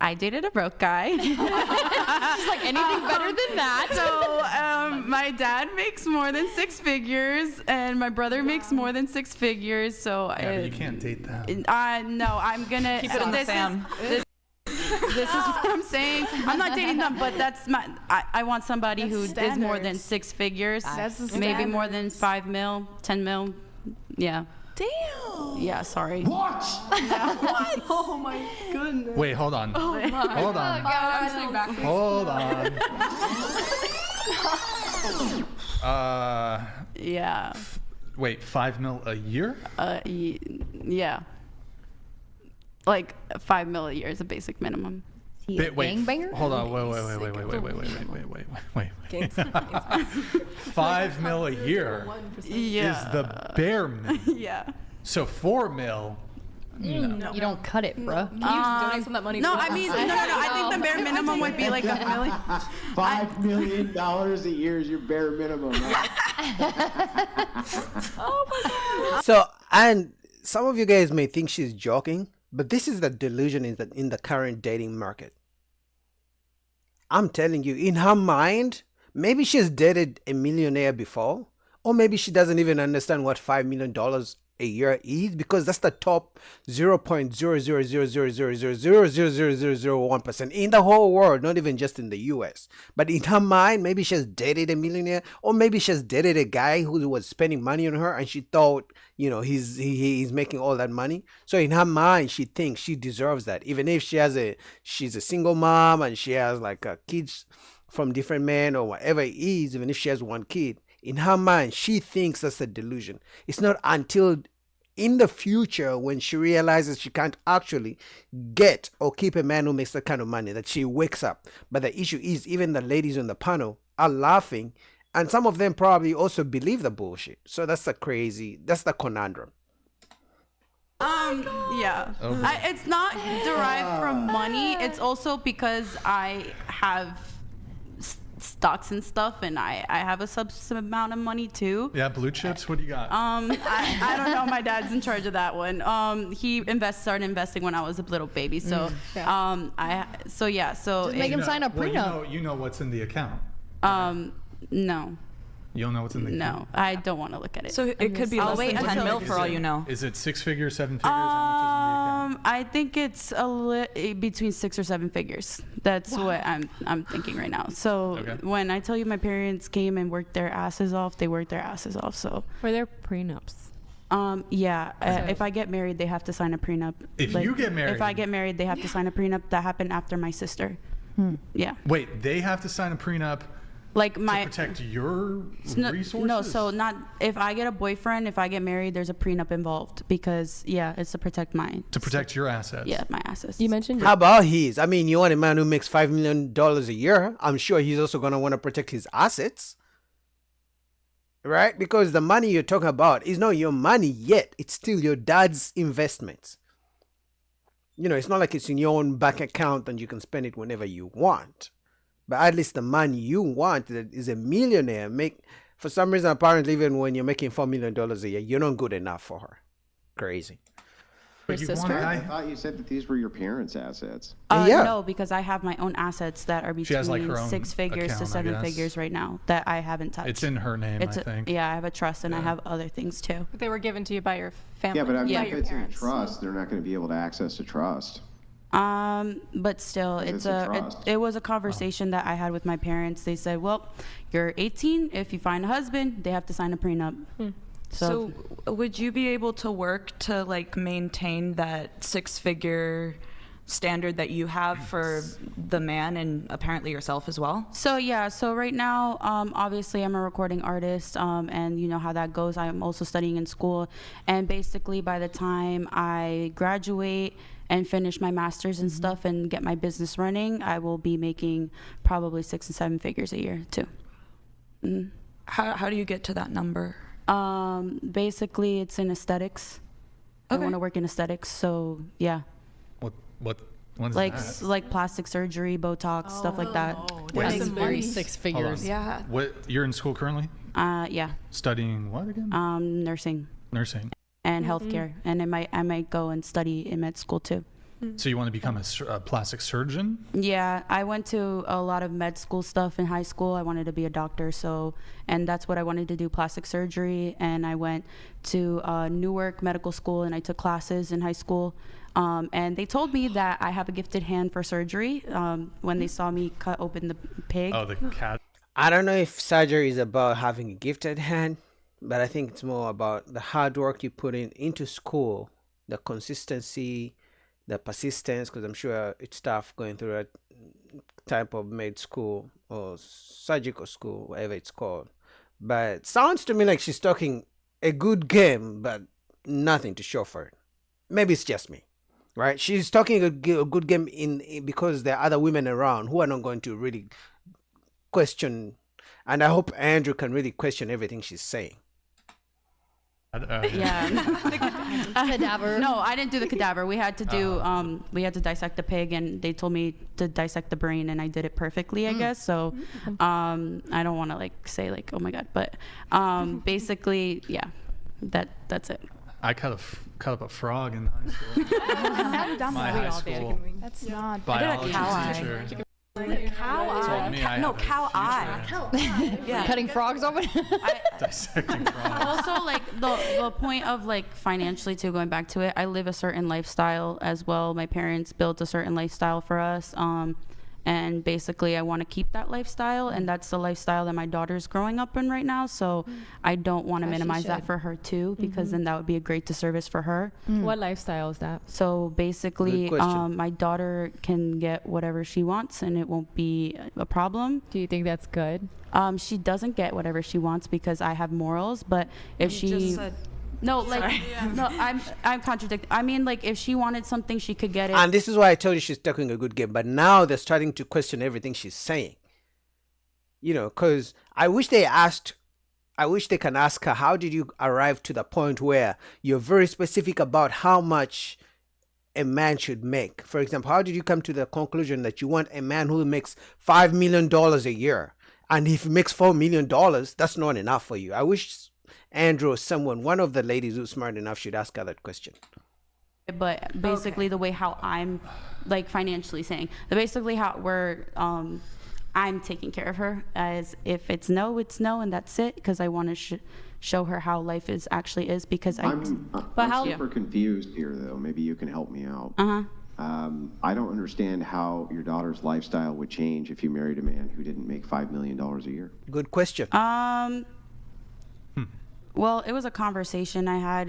I dated a broke guy. She's like, anything better than that. So my dad makes more than 6 figures, and my brother makes more than 6 figures. So Yeah, but you can't date that. No, I'm gonna Keep it on the fam. This is what I'm saying. I'm not dating them, but that's my. I want somebody who is more than 6 figures. That's the maybe standards. more than 5 mil, 10 mil. Yeah. Damn. Yeah. Sorry. What? What? Oh my goodness. Wait, hold on. Oh my Hold on. I'm sitting back. Hold on. Yeah. Wait, 5 mil a year? Yeah. Like 5 mil a year is a basic minimum. Is he a Wait, gangbanger? hold on. Wait. 5 mil a year Yeah. is the bare minimum. Yeah. So 4 mil. No. You don't cut it, bro. Can you just donate some of that money? No, to I us? mean, no. I think the bare minimum would be like $1 million. $5 million a year is your bare minimum. Right? Oh my god. So, and some of you guys may think she's joking, but this is the delusion in the current dating market. I'm telling you, in her mind, maybe she's dated a millionaire before, or maybe she doesn't even understand what $5 million a year is, because that's the top 0.00000000001% in the whole world, not even just in the US. But in her mind, maybe she's dated a millionaire, or maybe she's dated a guy who was spending money on her, and she thought, he's making all that money. So in her mind, she thinks she deserves that, even if she's a single mom and she has like kids from different men or whatever it is. Even if she has one kid, in her mind, she thinks that's a delusion. It's not until in the future when she realizes she can't actually get or keep a man who makes that kind of money that she wakes up. But the issue is, even the ladies on the panel are laughing, and some of them probably also believe the bullshit. So that's the conundrum. Yeah. It's not derived from money. It's also because I have stocks and stuff, and I have a substantial amount of money too. Yeah, blue chips. What do you got? I don't know. My dad's in charge of that one. He started investing when I was a little baby. So So Just make him sign a prenup. Well, you know what's in the account. No. You don't know what's in the account? No, I don't want to look at it. So it could be less than 10 mil for all you know. Is it 6 figures, 7 figures? How much is in the account? I think it's between 6 or 7 figures. That's what I'm thinking right now. So when I tell you my parents came and worked their asses off, they worked their asses off. So For their prenups. If I get married, they have to sign a prenup. If you get married? If I get married, they have to sign a prenup. That happened after my sister. Yeah. Wait, they have to sign a prenup Like to my protect your resources? No, so not if I get a boyfriend, if I get married, there's a prenup involved because it's to protect mine. To protect your assets. Yeah, my assets. You mentioned How about his? I mean, you want a man who makes $5 million a year. I'm sure he's also going to want to protect his assets. Right? Because the money you're talking about is not your money yet. It's still your dad's investments. It's not like it's in your own bank account and you can spend it whenever you want. But at least the money you want that is a millionaire for some reason, apparently, even when you're making $4 million a year, you're not good enough for her. Crazy. But you want a sister? I guy? thought you said that these were your parents' assets. No, because I have my own assets that are She has, like, between her own 6 figures to account, I 7 guess. figures right now that I haven't touched. It's in her name, I think. Yeah, I have a trust and I have other things too. But they were given to you by your family. Yeah, but I mean, by if your it's in a parents. trust, they're not going to be able to access the trust. But still, It's a trust. it was a conversation that I had with my parents. They said, well, you're 18. If you find a husband, they have to sign a prenup. So would you be able to work to like maintain that 6-figure standard that you have for the man and apparently yourself as well? So right now, obviously I'm a recording artist, and you know how that goes. I'm also studying in school, and basically by the time I graduate and finish my master's and stuff and get my business running, I will be making probably 6 and 7 figures a year too. How do you get to that number? Basically it's in aesthetics. I want to work in aesthetics, so yeah. What is Like that? like plastic surgery, Botox, stuff like that. That's That's very very 6 Hold on. figures. Yeah. What, you're in school currently? Yeah. Studying what again? Nursing Nursing. and healthcare, and I might go and study in med school too. So you want to become a plastic surgeon? Yeah, I went to a lot of med school stuff in high school. I wanted to be a doctor, and that's what I wanted to do, plastic surgery. And I went to Newark Medical School, and I took classes in high school. And they told me that I have a gifted hand for surgery when they saw me cut open the pig. Oh, the cat. I don't know if surgery is about having a gifted hand, but I think it's more about the hard work you put into school, the consistency, the persistence, because I'm sure it's tough going through a type of med school or surgical school, whatever it's called. But sounds to me like she's talking a good game, but nothing to show for it. Maybe it's just me, right? She's talking a good game because there are other women around who are not going to really question, and I hope Andrew can really question everything she's saying. Yeah. Cadaver. No, I didn't do the cadaver. We had to do we had to dissect the pig, and they told me to dissect the brain, and I did it perfectly, I guess. So I don't want to like say like, oh my god, but basically, yeah, that's it. I cut up a frog in high school. My high school That's not. biology cow teacher Cow told me I No, have a cow future eye. Yeah. Cutting frogs open. dissecting frogs. Also, like the point of like financially too, going back to it, I live a certain lifestyle as well. My parents built a certain lifestyle for us, and basically I want to keep that lifestyle, and that's the lifestyle that my daughter's growing up in right now. So I don't want to As she minimize that should. for her too, because then that would be a great disservice for her. What lifestyle is that? So basically, Good question. my daughter can get whatever she wants, and it won't be a problem. Do you think that's good? She doesn't get whatever she wants because I have morals, but if You she just said- no, like no, I'm contradicting. I mean, like if she wanted something, she could get it. And this is why I told you she's talking a good game. But now they're starting to question everything she's saying. You know, because I wish they can ask her, how did you arrive to the point where you're very specific about how much a man should make? For example, how did you come to the conclusion that you want a man who makes $5 million a year? And if he makes $4 million, that's not enough for you. I wish Andrew or someone, one of the ladies who's smart enough, should ask her that question. But basically, the way how I'm like financially saying, basically how I'm taking care of her, as if it's no, it's no, and that's it, because I want to show her how life actually is, because I'm super confused here, though. Maybe you can help me out. I don't understand how your daughter's lifestyle would change if you married a man who didn't make $5 million a year. Good question. Well, it was a conversation I had.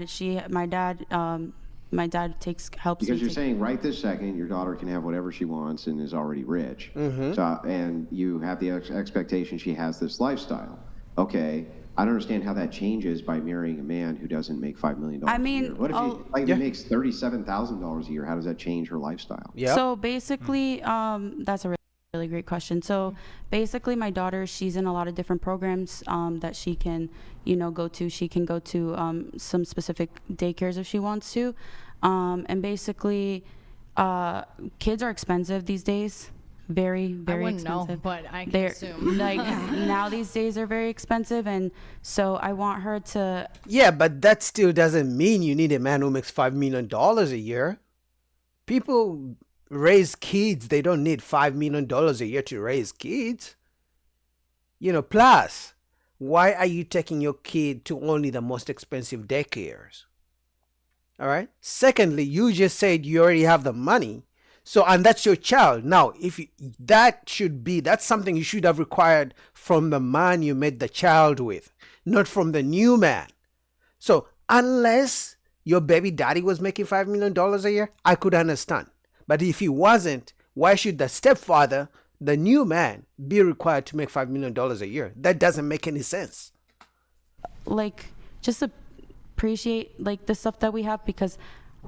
My dad helps Because me you're saying right this second your daughter can have whatever she wants and is already rich. So, and you have the expectation she has this lifestyle. Okay, I don't understand how that changes by marrying a man who doesn't make $5 million a year. What if he makes $37,000 a year? How does that change her lifestyle? Yeah. So basically, that's a really great question. So basically, my daughter, she's in a lot of different programs that she can, go to. She can go to some specific daycares if she wants to. And basically, kids are expensive these days. Very, very I wouldn't expensive. know, but I can They're assume. like now these days are very expensive, and so I want her to. Yeah, but that still doesn't mean you need a man who makes $5 million a year. People raise kids. They don't need $5 million a year to raise kids. Plus, why are you taking your kid to only the most expensive daycares? All right. Secondly, you just said you already have the money. So, and that's your child. Now, that's something you should have required from the man you made the child with, not from the new man. So, unless your baby daddy was making $5 million a year, I could understand. But if he wasn't, why should the stepfather, the new man, be required to make $5 million a year? That doesn't make any sense. Like, just appreciate like the stuff that we have, because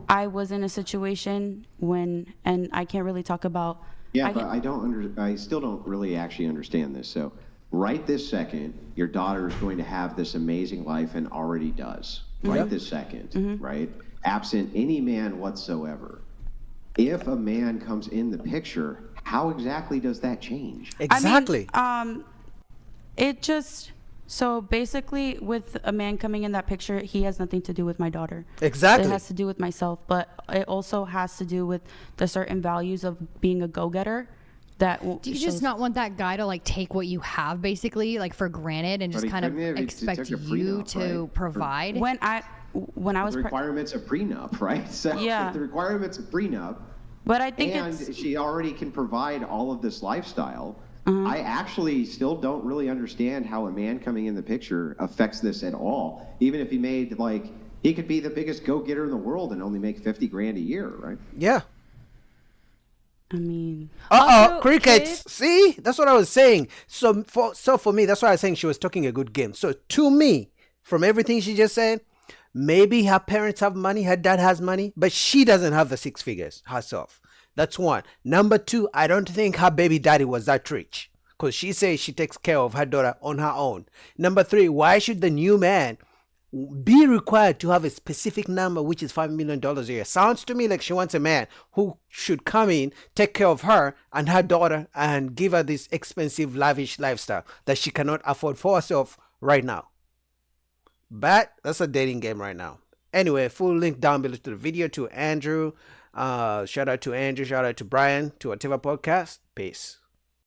I was in a situation and I can't really talk about. Yeah, but I still don't really actually understand this. So right this second, your daughter is going to have this amazing life and already does. Right this second, right? Absent any man whatsoever. If a man comes in the picture, how exactly does that change? Exactly. I mean, it just So basically, with a man coming in that picture, he has nothing to do with my daughter. Exactly. It has to do with myself, but it also has to do with the certain values of being a go-getter. Do you just not want that guy to like take what you have basically like for granted and But just he kind of couldn't have- he expect took a you prenup, to right? provide? when I was The requirements of prenup, right? So Yeah. the requirements of prenup, but I think and it's she already can provide all of this lifestyle. Uh-huh. I actually still don't really understand how a man coming in the picture affects this at all. Even if he made like, he could be the biggest go-getter in the world and only make 50 grand a year, right? Yeah. I mean, Uh-oh, crickets. See? That's what I was saying. So for me, that's why I was saying she was talking a good game. So to me, from everything she just said, maybe her parents have money, her dad has money, but she doesn't have the 6 figures herself. That's one. Number two, I don't think her baby daddy was that rich, because she says she takes care of her daughter on her own. Number three, why should the new man be required to have a specific number, which is $5 million a year? Sounds to me like she wants a man who should come in, take care of her and her daughter, and give her this expensive, lavish lifestyle that she cannot afford for herself right now. But that's a dating game right now. Anyway, full link down below to the video, to Andrew. Shout out to Andrew, shout out to Brian, to Whatever Podcast. Peace.